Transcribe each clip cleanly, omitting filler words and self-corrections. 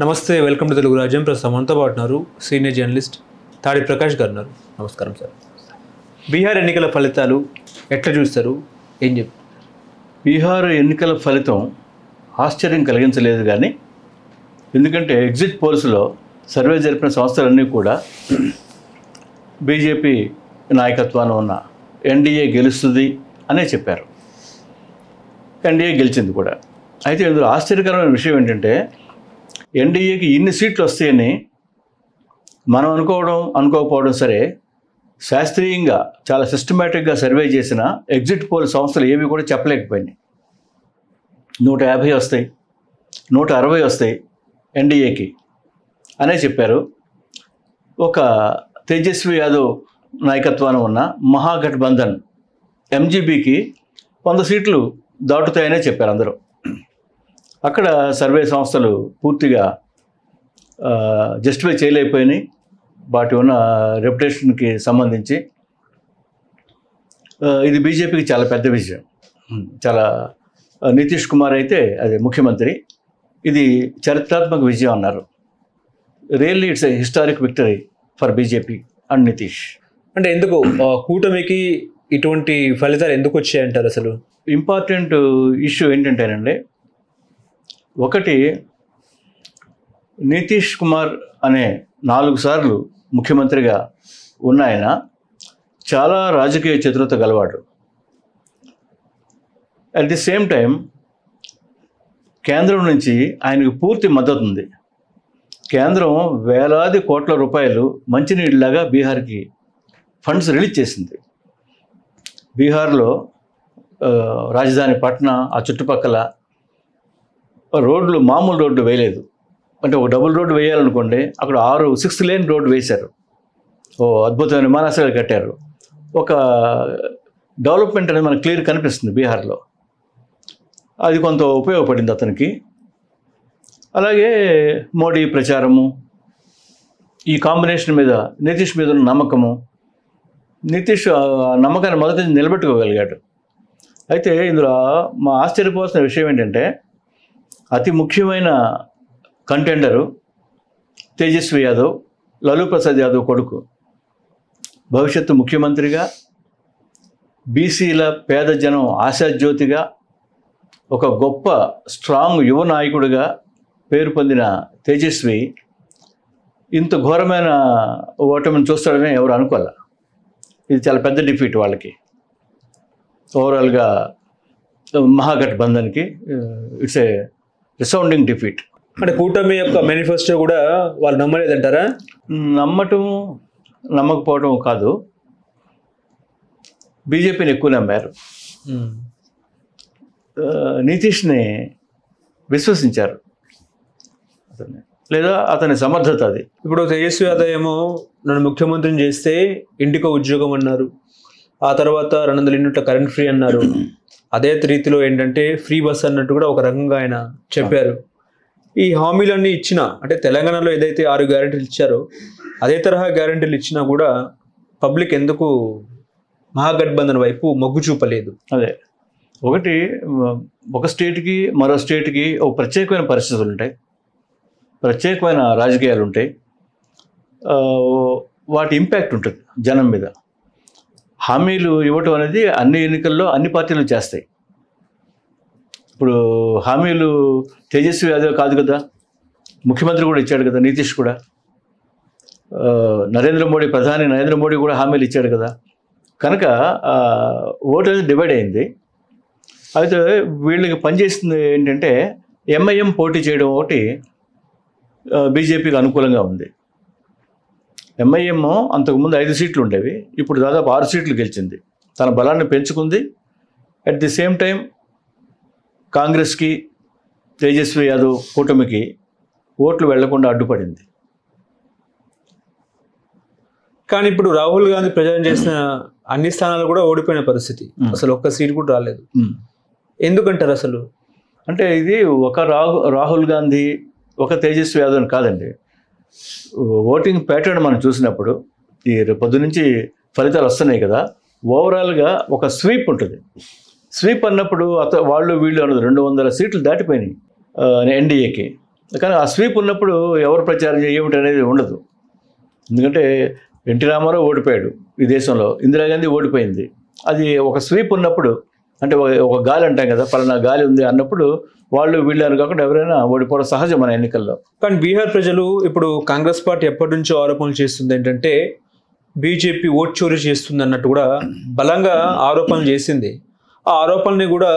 నమస్తే, welcome to Telugu రాజ్యం. ప్రస్తుతం మనతో పాటు ఉన్నారు సీనియర్ జర్నలిస్ట్ తాడి ప్రకాష్ గారు ఉన్నారు. నమస్కారం సార్. బీహార్ ఎన్నికల ఫలితాలు ఎట్లా చూస్తారు, ఏం చెప్తారు? బీహార్ ఎన్నికల ఫలితం ఆశ్చర్యం కలిగించలేదు, కానీ ఎందుకంటే ఎగ్జిట్ పోల్స్లో సర్వే జరిపిన సంస్థలన్నీ కూడా బీజేపీ నాయకత్వాన ఉన్న ఎన్డీఏ గెలుస్తుంది అనే చెప్పారు. ఎన్డీఏ గెలిచింది కూడా. అయితే ఇందులో ఆశ్చర్యకరమైన విషయం ఏంటంటే ఎన్డీఏకి ఇన్ని సీట్లు వస్తాయని మనం అనుకోకపోవడం సరే, శాస్త్రీయంగా చాలా సిస్టమేటిక్గా సర్వే చేసిన ఎగ్జిట్ పోల్ సంస్థలు ఏవి కూడా చెప్పలేకపోయినాయి. 150 వస్తాయి, 160 వస్తాయి ఎన్డీఏకి అనే చెప్పారు. ఒక తేజస్వి యాదవ్ నాయకత్వాన ఉన్న మహాగఠబంధన్ ఎంజీబీకి 100 సీట్లు దాటుతాయనే చెప్పారు అందరూ. అక్కడ సర్వే సంస్థలు పూర్తిగా జస్టిఫై చేయలేకపోయినాయి వాటి ఉన్న రెప్యుటేషన్కి సంబంధించి. ఇది బీజేపీకి చాలా పెద్ద విజయం. చాలా నితీష్ కుమార్ అయితే అదే ముఖ్యమంత్రి, ఇది చరిత్రాత్మక విజయం అన్నారు. Really it's a historic victory for BJP and Nitish. అంటే ఎందుకు కూటమికి ఇటువంటి ఫలితాలు ఎందుకు వచ్చాయంటారు? అసలు ఇంపార్టెంట్ ఇష్యూ ఏంటంటేనండి, ఒకటి, నితీష్ కుమార్ అనే 4 సార్లు ముఖ్యమంత్రిగా ఉన్న ఆయన చాలా రాజకీయ చతురత గలవాడు. అట్ ది సేమ్ టైం కేంద్రం నుంచి ఆయనకు పూర్తి మద్దతు ఉంది. కేంద్రం వేలాది కోట్ల రూపాయలు మంచినీళ్ళలాగా బీహార్కి ఫండ్స్ రిలీజ్ చేసింది. బీహార్లో రాజధాని పట్నా, ఆ చుట్టుపక్కల రోడ్లు మామూలు రోడ్డు వేయలేదు. అంటే ఒక డబుల్ రోడ్డు వేయాలనుకోండి, అక్కడ 6 లేన్ రోడ్డు వేశారు. అద్భుతమైన విమానాశ్రయాలు కట్టారు. ఒక డెవలప్మెంట్ అనేది మనకు క్లియర్ కనిపిస్తుంది బీహార్లో. అది కొంత ఉపయోగపడింది అతనికి. అలాగే మోడీ ప్రచారము, ఈ కాంబినేషన్ మీద నితీష్ మీద ఉన్న నమ్మకము, నితీష్ నమ్మకాన్ని మొదటి నిలబెట్టుకోగలిగాడు. అయితే ఇందులో మా ఆశ్చర్యపోవాల్సిన విషయం ఏంటంటే, అతి ముఖ్యమైన కంటెండరు తేజస్వి యాదవ్, లాలూ ప్రసాద్ యాదవ్ కొడుకు, భవిష్యత్తు ముఖ్యమంత్రిగా, బీసీల పేద జనం ఆశాజ్యోతిగా, ఒక గొప్ప స్ట్రాంగ్ యువ నాయకుడిగా పేరు పొందిన తేజస్వి ఇంత ఘోరమైన ఓటమిని చూస్తాడని ఎవరు అనుకోలే. ఇది చాలా పెద్ద డిఫీట్ వాళ్ళకి. ఓవరాల్గా మహాగఠబంధన్కి ఇట్స్ ఏ రిసౌండింగ్ డిఫీట్. అంటే కూటమి యొక్క మేనిఫెస్టో కూడా వాళ్ళు నమ్మలేదంటారా? నమ్మకపోవడం కాదు, బీజేపీని ఎక్కువ నమ్మారు. నితీష్ని విశ్వసించారు అతన్ని, లేదా అతని సమర్థత అది. ఇప్పుడు తేజస్వి యాదవ్ ఏమో నన్ను ముఖ్యమంత్రిని చేస్తే ఇంటికో ఉద్యోగం అన్నారు, ఆ తర్వాత 200 యూనిట్ల కరెంట్ ఫ్రీ అన్నారు. అదే రీతిలో ఏంటంటే ఫ్రీ బస్ అన్నట్టు కూడా ఒక రకంగా ఆయన చెప్పారు. ఈ హామీలన్నీ ఇచ్చినా, అంటే తెలంగాణలో ఏదైతే 6 గ్యారెంటీలు ఇచ్చారో అదే తరహా గ్యారెంటీలు ఇచ్చినా కూడా పబ్లిక్ ఎందుకు మహాగఠబంధన్ వైపు మొగ్గు చూపలేదు? అదే, ఒకటి, ఒక స్టేట్కి మరో స్టేట్కి ఒక ప్రత్యేకమైన పరిస్థితులు ఉంటాయి, ప్రత్యేకమైన రాజకీయాలు ఉంటాయి, వాటి ఇంపాక్ట్ ఉంటుంది జనం మీద. హామీలు ఇవ్వటం అనేది అన్ని ఎన్నికల్లో అన్ని పార్టీలు చేస్తాయి. ఇప్పుడు హామీలు తేజస్వి యాదవ్ కాదు కదా, ముఖ్యమంత్రి కూడా ఇచ్చాడు కదా, నితీష్ కూడా, ప్రధాని నరేంద్ర మోడీ కూడా హామీలు ఇచ్చాడు కదా. కనుక ఓటు అనేది డివైడ్ అయింది. అయితే వీళ్ళకి పనిచేస్తుంది ఏంటంటే, ఎంఐఎం పోటీ చేయడం ఒకటి బీజేపీకి అనుకూలంగా ఉంది. ఎంఐఎం అంతకుముందు 5 సీట్లు ఉండేవి, ఇప్పుడు దాదాపు 6 సీట్లు గెలిచింది, తన బలాన్ని పెంచుకుంది. అట్ ది సేమ్ టైం కాంగ్రెస్కి, తేజస్వి యాదవ్ కూటమికి ఓట్లు వెళ్లకుండా అడ్డుపడింది. కానీ ఇప్పుడు రాహుల్ గాంధీ ప్రచారం చేసిన అన్ని స్థానాలు కూడా ఓడిపోయిన పరిస్థితి, అసలు ఒక్క సీట్ కూడా రాలేదు. ఎందుకంటారు అసలు? అంటే ఇది ఒక రాహుల్ గాంధీ, ఒక తేజస్వి యాదవ్ అని కాదండి. ఓటింగ్ ప్యాటర్న్ మనం చూసినప్పుడు ఈ పొద్దు నుంచి ఫలితాలు వస్తున్నాయి కదా, ఓవరాల్గా ఒక స్వీప్ ఉంటుంది. స్వీప్ అన్నప్పుడు వాళ్ళు వీళ్ళు అన్నది 200 సీట్లు దాటిపోయినాయి ఎన్డీఏకి. కానీ ఆ స్వీప్ ఉన్నప్పుడు ఎవరు ప్రచారం ఏమిటి అనేది ఉండదు. ఎందుకంటే ఎన్టీ రామారావు ఓడిపోయాడు ఈ దేశంలో, ఇందిరాగాంధీ ఓడిపోయింది. అది ఒక స్వీప్ ఉన్నప్పుడు, అంటే ఒక గాలి అంటాం కదా, పలానా గాలి ఉంది అన్నప్పుడు వాళ్ళు వీళ్ళని కాకుండా ఎవరైనా ఓడిపోవడం సహజం మన ఎన్నికల్లో. కానీ బీహార్ ప్రజలు ఇప్పుడు కాంగ్రెస్ పార్టీ ఎప్పటి నుంచో ఆరోపణలు చేస్తుంది ఏంటంటే బీజేపీ ఓట్ చోరీ చేస్తుంది అన్నట్టు కూడా బలంగా ఆరోపణలు చేసింది. ఆ ఆరోపణని కూడా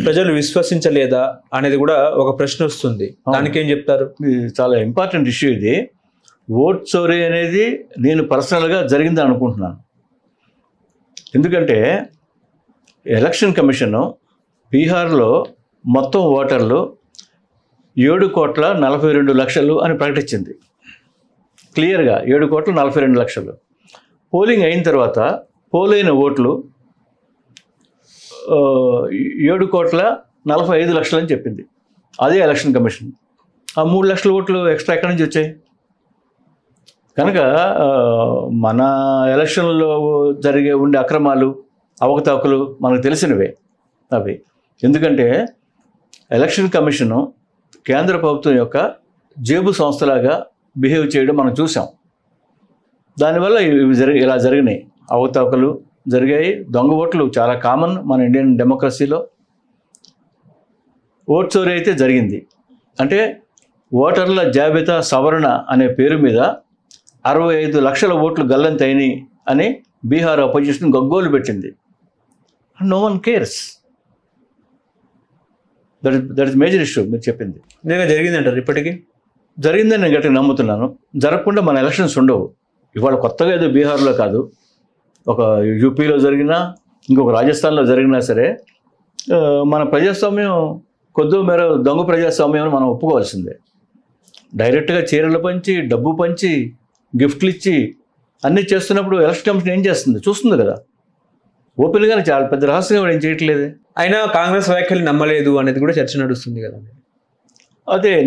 ప్రజలు విశ్వసించలేదా అనేది కూడా ఒక ప్రశ్న వస్తుంది. దానికి ఏం చెప్తారు? ఇది చాలా ఇంపార్టెంట్ ఇష్యూ. ఇది ఓట్ చోరీ అనేది నేను పర్సనల్గా జరిగిందని అనుకుంటున్నాను. ఎందుకంటే ఎలక్షన్ కమిషను బీహార్లో మొత్తం ఓటర్లు 7,42,00,000 అని ప్రకటించింది. క్లియర్గా 7,42,00,000. పోలింగ్ అయిన తర్వాత పోలైన ఓట్లు 7,45,00,000 అని చెప్పింది అదే ఎలక్షన్ కమిషన్. ఆ 3 లక్షల ఓట్లు ఎక్స్ట్రా ఎక్కడి నుంచి వచ్చాయి? కనుక మన ఎలక్షన్లో ఉండే అక్రమాలు, అవకతవకలు మనకు తెలిసినవే అవి. ఎందుకంటే ఎలక్షన్ కమిషను కేంద్ర ప్రభుత్వం యొక్క జేబు సంస్థలాగా బిహేవ్ చేయడం మనం చూసాం. దానివల్ల ఇలా జరిగినాయి, అవకతవకలు జరిగాయి. దొంగ ఓట్లు చాలా కామన్ మన ఇండియన్ డెమోక్రసీలో. ఓట్ చోరీ అయితే జరిగింది. అంటే ఓటర్ల జాబితా సవరణ అనే పేరు మీద 65 లక్షల ఓట్లు గల్లంతైనాయి అని బీహార్ అపోజిషన్ గగ్గోలు పెట్టింది. No one cares. That is major issue. మీరు చెప్పింది నిజంగా జరిగిందంటారు? ఇప్పటికీ జరిగిందని నేను గట్టిగా నమ్ముతున్నాను. జరగకుండా మన ఎలక్షన్స్ ఉండవు. ఇవాళ కొత్తగా ఏదో బీహార్లో కాదు, ఒక యూపీలో జరిగినా, ఇంకొక రాజస్థాన్లో జరిగినా సరే మన ప్రజాస్వామ్యం కొద్దో మేర దొంగ ప్రజాస్వామ్యం మనం ఒప్పుకోవాల్సిందే. డైరెక్ట్గా చీరలు పంచి, డబ్బు పంచి, గిఫ్ట్లు ఇచ్చి అన్నీ చేస్తున్నప్పుడు ఎలక్షన్ కమిషన్ ఏం చేస్తుంది? చూస్తుంది కదా. ఓపెన్గానే చాలా పెద్ద రహస్యంగా ఏం చేయట్లేదు. అయినా కాంగ్రెస్ వ్యాఖ్యలు నమ్మలేదు అనేది కూడా చర్చ నడుస్తుంది కదా.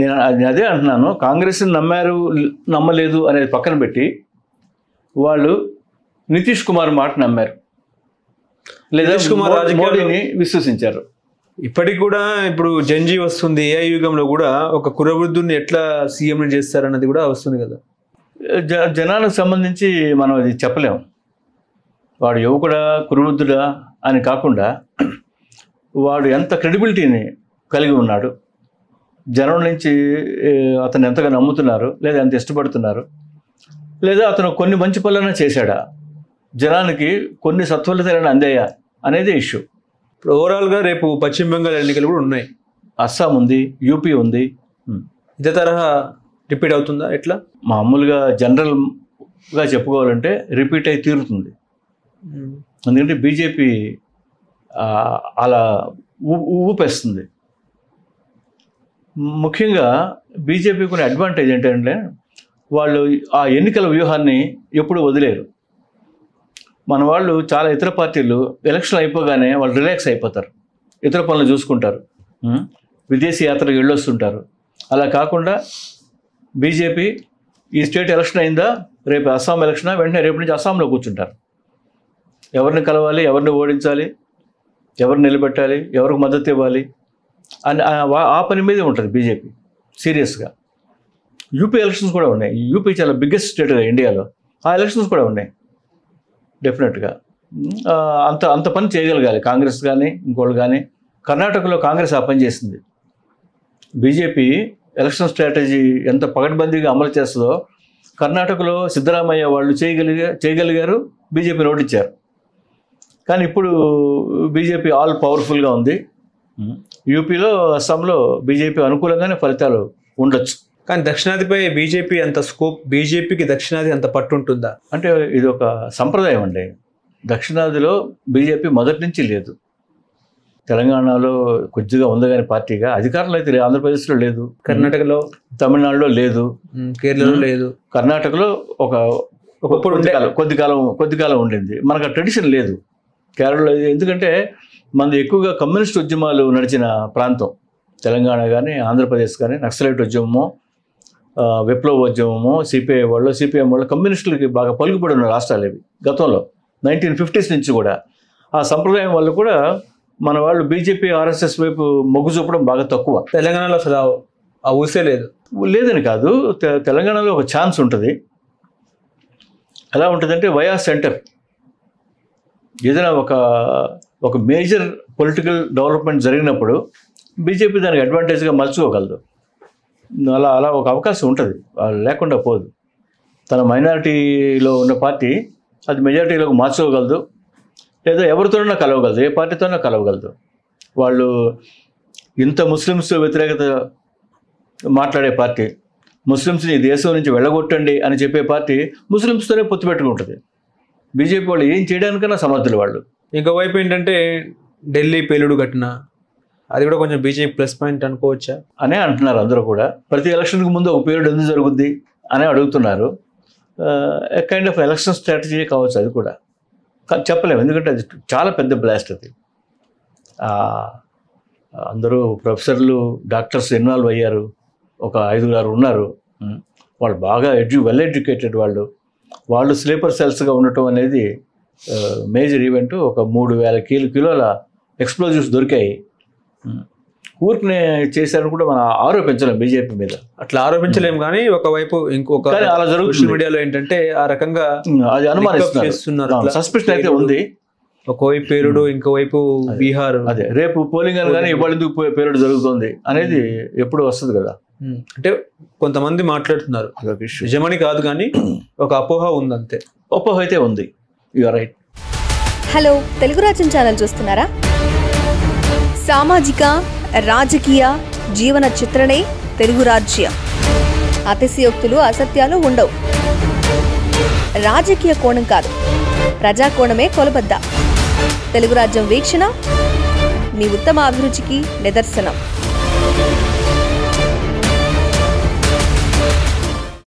నేను అదే అంటున్నాను. కాంగ్రెస్ని నమ్మలేదు అనేది పక్కన పెట్టి వాళ్ళు నితీష్ కుమార్ మాట నమ్మారు, లేదా మోడీని విశ్వసించారు. ఇప్పటికి కూడా ఇప్పుడు జంజీ వస్తుంది, ఏఐ యుగంలో కూడా ఒక కురవృద్ధుని ఎట్లా సీఎం చేస్తారన్నది కూడా వస్తుంది కదా. జనాలకు సంబంధించి మనం అది చెప్పలేం. వాడు యువకుడా కురువృద్ధుడా అని కాకుండా వాడు ఎంత క్రెడిబిలిటీని కలిగి ఉన్నాడు, జనం నుంచి అతను ఎంతగా నమ్ముతున్నారు, లేదా ఎంత ఇష్టపడుతున్నారు, లేదా అతను కొన్ని మంచి పనులైనా చేశాడా, జనానికి కొన్ని సత్ఫలితాలను అందాయా అనేది ఇష్యూ. ఇప్పుడు ఓవరాల్గా రేపు పశ్చిమ బెంగాల్ ఎన్నికలు కూడా ఉన్నాయి, అస్సాం ఉంది, యూపీ ఉంది. ఇదే తరహా రిపీట్ అవుతుందా? ఎట్లా? మామూలుగా జనరల్గా చెప్పుకోవాలంటే రిపీట్ అయి తీరుతుంది. ఎందుకంటే బీజేపీ అలా ఊపేస్తుంది. ముఖ్యంగా బీజేపీ కొన్ని అడ్వాంటేజ్ ఏంటంటే వాళ్ళు ఆ ఎన్నికల వ్యూహాన్ని ఎప్పుడు వదిలేరు. మన వాళ్ళు చాలా ఇతర పార్టీలు ఎలక్షన్ అయిపోగానే వాళ్ళు రిలాక్స్ అయిపోతారు, ఇతర పనులు చూసుకుంటారు, విదేశీ యాత్రకు వెళ్ళొస్తుంటారు. అలా కాకుండా బీజేపీ ఈ స్టేట్ ఎలక్షన్ అయిందా, రేపు అస్సాం ఎలక్షనా, వెంటనే రేపు నుంచి అస్సాంలో కూర్చుంటారు. ఎవరిని కలవాలి, ఎవరిని ఓడించాలి, ఎవరిని నిలబెట్టాలి, ఎవరికి మద్దతు ఇవ్వాలి అని ఆ పని మీదే ఉంటుంది బీజేపీ సీరియస్గా. యూపీ ఎలక్షన్స్ కూడా ఉన్నాయి. యూపీ చాలా బిగ్గెస్ట్ స్టేట్ ఇండియాలో. ఆ ఎలక్షన్స్ కూడా ఉన్నాయి డెఫినెట్గా. అంత పని చేయగలగాలి కాంగ్రెస్ కానీ ఇంకోళ్ళు కానీ. కర్ణాటకలో కాంగ్రెస్ ఆ పని చేసింది. బీజేపీ ఎలక్షన్ స్ట్రాటజీ ఎంత పకడ్బందీగా అమలు చేస్తుందో కర్ణాటకలో సిద్ధరామయ్య వాళ్ళు చేయగలిగారు, బీజేపీ నోటిచ్చారు. కానీ ఇప్పుడు బీజేపీ ఆల్ పవర్ఫుల్గా ఉంది. యూపీలో, అస్సాంలో బీజేపీ అనుకూలంగానే ఫలితాలు ఉండొచ్చు. కానీ దక్షిణాదిపై బీజేపీ అంత స్కోప్, బీజేపీకి దక్షిణాది అంత పట్టు ఉంటుందా? అంటే ఇది ఒక సంప్రదాయం అండి. దక్షిణాదిలో బీజేపీ మొదటి నుంచి లేదు. తెలంగాణలో కొద్దిగా ఉంది కానీ పార్టీగా, అధికారంలో అయితే లేదు. ఆంధ్రప్రదేశ్లో లేదు, కర్ణాటకలో, తమిళనాడులో లేదు, కేరళలో లేదు. కర్ణాటకలో కొద్ది కాలం ఉండింది. మనకు ఆ ట్రెడిషన్ లేదు కేరళలో. ఎందుకంటే మనది ఎక్కువగా కమ్యూనిస్ట్ ఉద్యమాలు నడిచిన ప్రాంతం తెలంగాణ కానీ ఆంధ్రప్రదేశ్ కానీ. నక్సలైట్ ఉద్యమము, విప్లవ ఉద్యమము, సిపిఐ వాళ్ళు, సిపిఎం వాళ్ళు కమ్యూనిస్టులకి బాగా పలుకుబడి ఉన్న రాష్ట్రాలు ఇవి. గతంలో 1950s నుంచి కూడా ఆ సంప్రదాయం వల్ల కూడా మన వాళ్ళు బీజేపీ, ఆర్ఎస్ఎస్ వైపు మొగ్గు చూపడం బాగా తక్కువ. తెలంగాణలో అసలు ఆ ఊసే లేదు. లేదని కాదు, తెలంగాణలో ఒక ఛాన్స్ ఉంటుంది. ఎలా ఉంటుందంటే వయా సెంటర్ ఏదైనా ఒక మేజర్ పొలిటికల్ డెవలప్మెంట్ జరిగినప్పుడు బీజేపీ దానికి అడ్వాంటేజ్గా మలుచుకోగలదు. అలా ఒక అవకాశం ఉంటుంది, లేకుండా పోదు. తన మైనారిటీలో ఉన్న పార్టీ అది మెజారిటీలోకి మార్చుకోగలదు, లేదా ఎవరితోనైనా కలవగలదు, ఏ పార్టీతోనైనా కలవగలదు. వాళ్ళు ఇంత ముస్లిమ్స్ వ్యతిరేకత మాట్లాడే పార్టీ, ముస్లిమ్స్ని ఈ దేశం నుంచి వెళ్ళగొట్టండి అని చెప్పే పార్టీ ముస్లిమ్స్తోనే పొత్తు పెట్టుకుంటుంది. బీజేపీ వాళ్ళు ఏం చేయడానికన్నా సమర్థులు వాళ్ళు. ఇంకోవైపు ఏంటంటే ఢిల్లీ పేలుడు ఘటన, అది కూడా కొంచెం బీజేపీ ప్లస్ పాయింట్ అనుకోవచ్చా అనే అంటున్నారు అందరూ కూడా. ప్రతి ఎలక్షన్కి ముందు ఒక పేలుడు ఎందుకు జరుగుద్ది అని అడుగుతున్నారు. కైండ్ ఆఫ్ ఎలక్షన్ స్ట్రాటజీ కావచ్చు అది కూడా, చెప్పలేము. ఎందుకంటే అది చాలా పెద్ద బ్లాస్ట్ అది. అందరూ ప్రొఫెసర్లు, డాక్టర్స్ ఇన్వాల్వ్ అయ్యారు. ఒక 5-6 ఉన్నారు. వాళ్ళు బాగా వెల్ ఎడ్యుకేటెడ్ వాళ్ళు స్లీపర్ సెల్స్గా ఉండటం అనేది మేజర్ ఈవెంట్. ఒక 3000 కిలోల ఎక్స్ప్లోజివ్స్ దొరికాయి. ఊరికనే చేశారని కూడా మనం ఆరోపించలేం బీజేపీ మీద. అట్లా ఆరోపించలేము, కానీ ఒకవైపు ఇంకొక అలా జరుగుతుంది. సోషల్ మీడియాలో ఏంటంటే ఆ రకంగా అది అనుమానిస్తున్నారు, సస్పెషన్ అయితే ఉంది. ఒకవైపు పేలుడు, ఇంకోవైపు బీహార్. అదే రేపు పోలింగ్ అని కానీ ఇవాళ ఎందుకు పేలుడు జరుగుతుంది అనేది ఎప్పుడు వస్తుంది కదా. అంటే కొంతమంది మాట్లాడుతున్నారు, నిజమని కాదు కానీ ఒక అపోహ ఉంది అంతే. అపోహ అయితే ఉంది, you are right. Hello, Telugu Rajyam channel చూస్తున్నారా? సామాజిక, రాజకీయ, జీవన చిత్రణే తెలుగు రాజ్యం. అతిశయోక్తులు, అసత్యాలు ఉండవు. రాజకీయ కోణం కాదు, ప్రజా కోణమే కొలబద్ద. తెలుగు రాజ్యం వీక్షణ మీ ఉత్తమ అభిరుచికి నిదర్శనం.